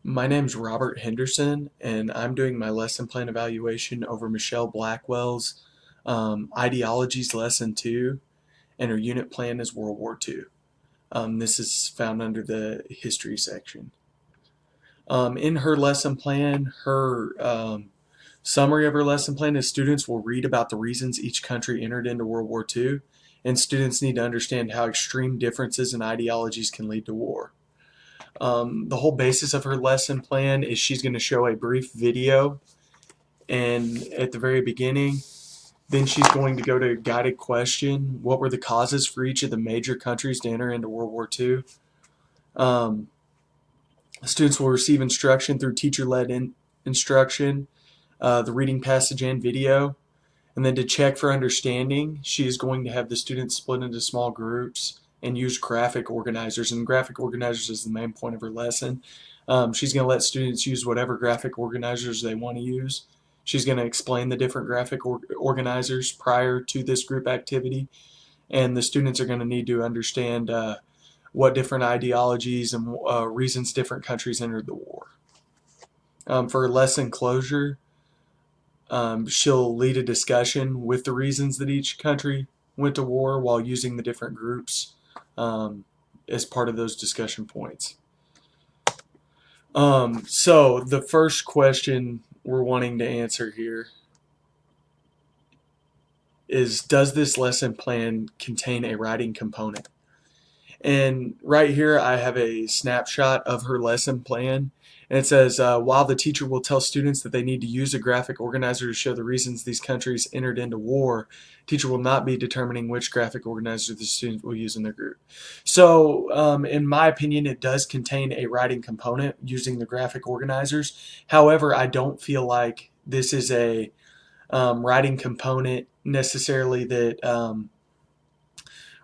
My name's Robert Henderson, and I'm doing my lesson plan evaluation over Michelle Blackwell's Ideologies Lesson 2, and her unit plan is World War II. This is found under the history section. In her lesson plan, her summary of her lesson plan is students will read about the reasons each country entered into World War II, and students need to understand how extreme differences in ideologies can lead to war. The whole basis of her lesson plan is she's going to show a brief video, and at the very beginning, then she's going to go to a guided question. What were the causes for each of the major countries to enter into World War II? Um, Students will receive instruction through teacher-led instruction, the reading passage and video. And then to check for understanding, she is going to have the students split into small groups and use graphic organizers. And graphic organizers is the main point of her lesson. She's going to let students use whatever graphic organizers they want to use. She's going to explain the different graphic organizers prior to this group activity. And the students are going to need to understand what different ideologies and reasons different countries entered the war. For lesson closure, she'll lead a discussion with the reasons that each country went to war while using the different groups as part of those discussion points. So the first question we're wanting to answer here is, does this lesson plan contain a writing component? And right here I have a snapshot of her lesson plan. And it says, while the teacher will tell students that they need to use a graphic organizer to show the reasons these countries entered into war, teacher will not be determining which graphic organizer the students will use in their group. So in my opinion, it does contain a writing component using the graphic organizers. However, I don't feel like this is a writing component necessarily that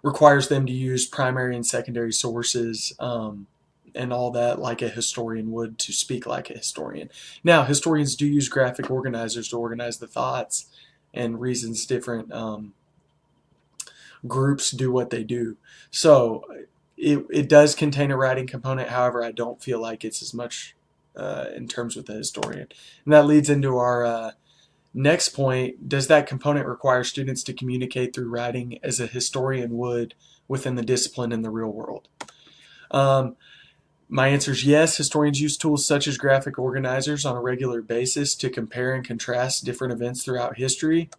requires them to use primary and secondary sources and all that like a historian would to speak like a historian. Now, historians do use graphic organizers to organize the thoughts and reasons different groups do what they do. So it does contain a writing component. However, I don't feel like it's as much in terms with the historian. And that leads into our next point. Does that component require students to communicate through writing as a historian would within the discipline in the real world? My answer is yes. Historians use tools such as graphic organizers on a regular basis to compare and contrast different events throughout history.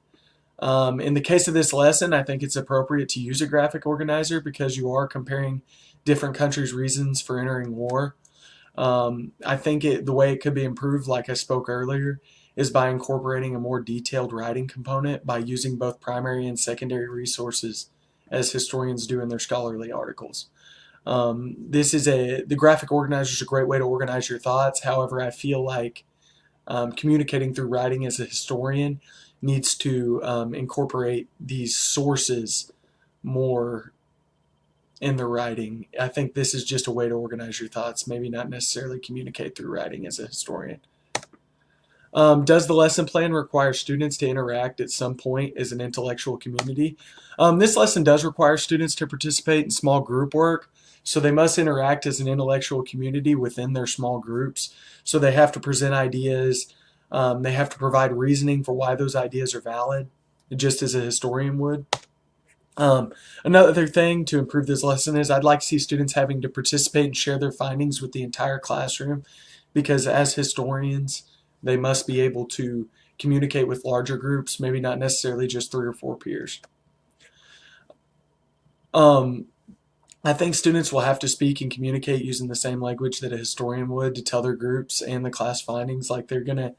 In the case of this lesson, I think it's appropriate to use a graphic organizer because you are comparing different countries' reasons for entering war. I think the way it could be improved, like I spoke earlier, is by incorporating a more detailed writing component by using both primary and secondary resources as historians do in their scholarly articles. The graphic organizer is a great way to organize your thoughts. However, I feel like communicating through writing as a historian needs to incorporate these sources more in the writing. I think this is just a way to organize your thoughts, maybe not necessarily communicate through writing as a historian. Does the lesson plan require students to interact at some point as an intellectual community? This lesson does require students to participate in small group work, so they must interact as an intellectual community within their small groups. So they have to present ideas, they have to provide reasoning for why those ideas are valid, just as a historian would. Another thing to improve this lesson is I'd like to see students having to participate and share their findings with the entire classroom, because as historians, they must be able to communicate with larger groups, maybe not necessarily just 3 or 4 peers. I think students will have to speak and communicate using the same language that a historian would to tell their groups and the class findings. Like, they're going to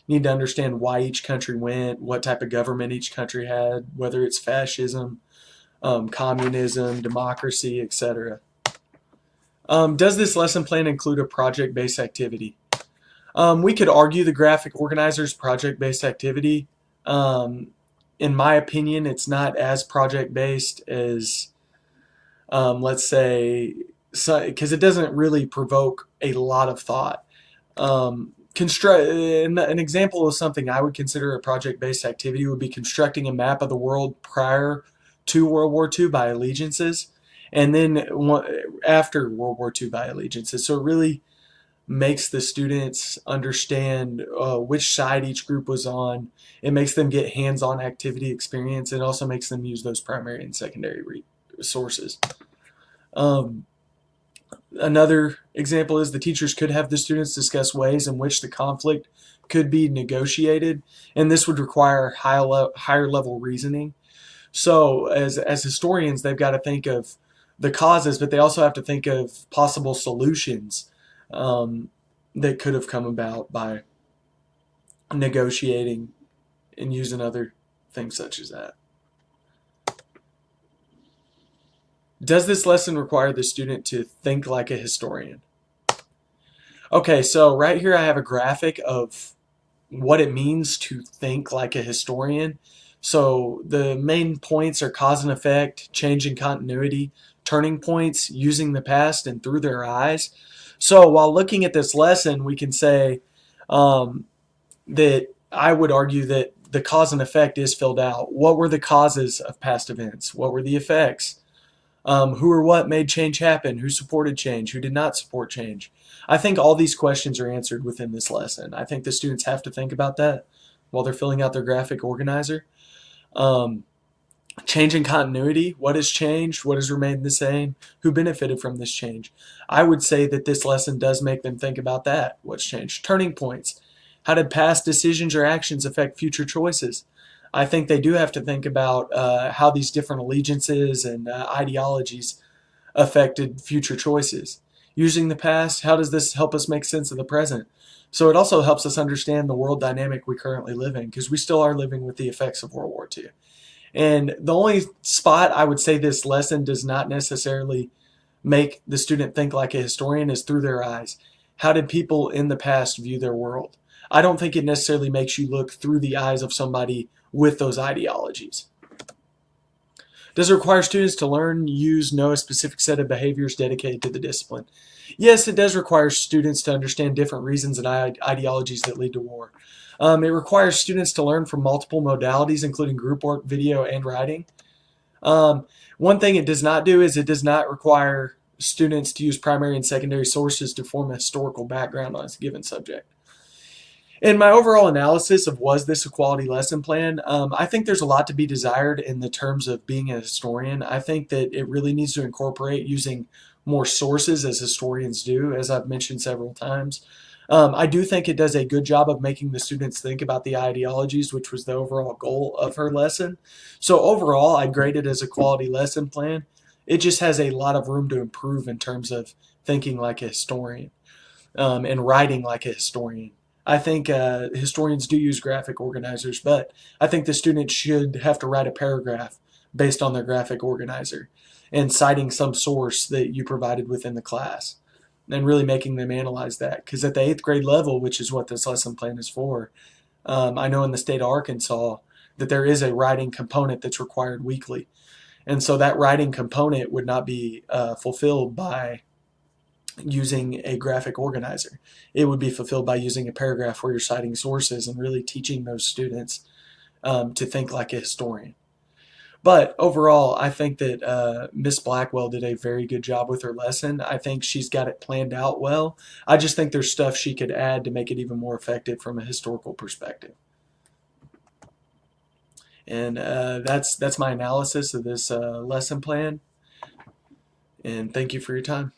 need to understand why each country went, what type of government each country had, whether it's fascism, communism, democracy, etc. Does this lesson plan include a project-based activity? We could argue the graphic organizer's project-based activity. In my opinion, it's not as project-based as, let's say, because it doesn't really provoke a lot of thought. An example of something I would consider a project-based activity would be constructing a map of the world prior to World War II by allegiances, and then after World War II by allegiances. So it really makes the students understand which side each group was on. It makes them get hands-on activity experience. It also makes them use those primary and secondary sources. Another example is the teachers could have the students discuss ways in which the conflict could be negotiated, and this would require higher level reasoning. So as historians, they've got to think of the causes, but they also have to think of possible solutions that could have come about by negotiating and using other things such as that. Does this lesson require the student to think like a historian? Okay, so right here I have a graphic of what it means to think like a historian. So the main points are cause and effect, change in continuity, turning points, using the past and through their eyes. So while looking at this lesson, we can say that I would argue that the cause and effect is filled out. What were the causes of past events? What were the effects? Who or what made change happen? Who supported change? Who did not support change? I think all these questions are answered within this lesson. I think the students have to think about that while they're filling out their graphic organizer. Change in continuity. What has changed? What has remained the same? Who benefited from this change? I would say that this lesson does make them think about that. What's changed? Turning points. How did past decisions or actions affect future choices? I think they do have to think about how these different allegiances and ideologies affected future choices. Using the past, how does this help us make sense of the present? So it also helps us understand the world dynamic we currently live in, because we still are living with the effects of World War II. And the only spot I would say this lesson does not necessarily make the student think like a historian is through their eyes. How did people in the past view their world? I don't think it necessarily makes you look through the eyes of somebody with those ideologies. Does it require students to learn, use, know a specific set of behaviors dedicated to the discipline? Yes, it does require students to understand different reasons and ideologies that lead to war. It requires students to learn from multiple modalities, including group work, video, and writing. One thing it does not do is it does not require students to use primary and secondary sources to form a historical background on a given subject. In my overall analysis of was this a quality lesson plan, I think there's a lot to be desired in the terms of being a historian. I think that it really needs to incorporate using more sources as historians do, as I've mentioned several times. I do think it does a good job of making the students think about the ideologies, which was the overall goal of her lesson. So overall, I'd grade it as a quality lesson plan. It just has a lot of room to improve in terms of thinking like a historian and writing like a historian. I think historians do use graphic organizers, but I think the student should have to write a paragraph based on their graphic organizer and citing some source that you provided within the class and really making them analyze that. Because at the 8th grade level, which is what this lesson plan is for, I know in the state of Arkansas that there is a writing component that's required weekly. And so that writing component would not be fulfilled by using a graphic organizer. It would be fulfilled by using a paragraph where you're citing sources and really teaching those students to think like a historian. But overall, I think that Miss Blackwell did a very good job with her lesson. I think she's got it planned out well. I just think there's stuff she could add to make it even more effective from a historical perspective. And that's my analysis of this lesson plan. And thank you for your time.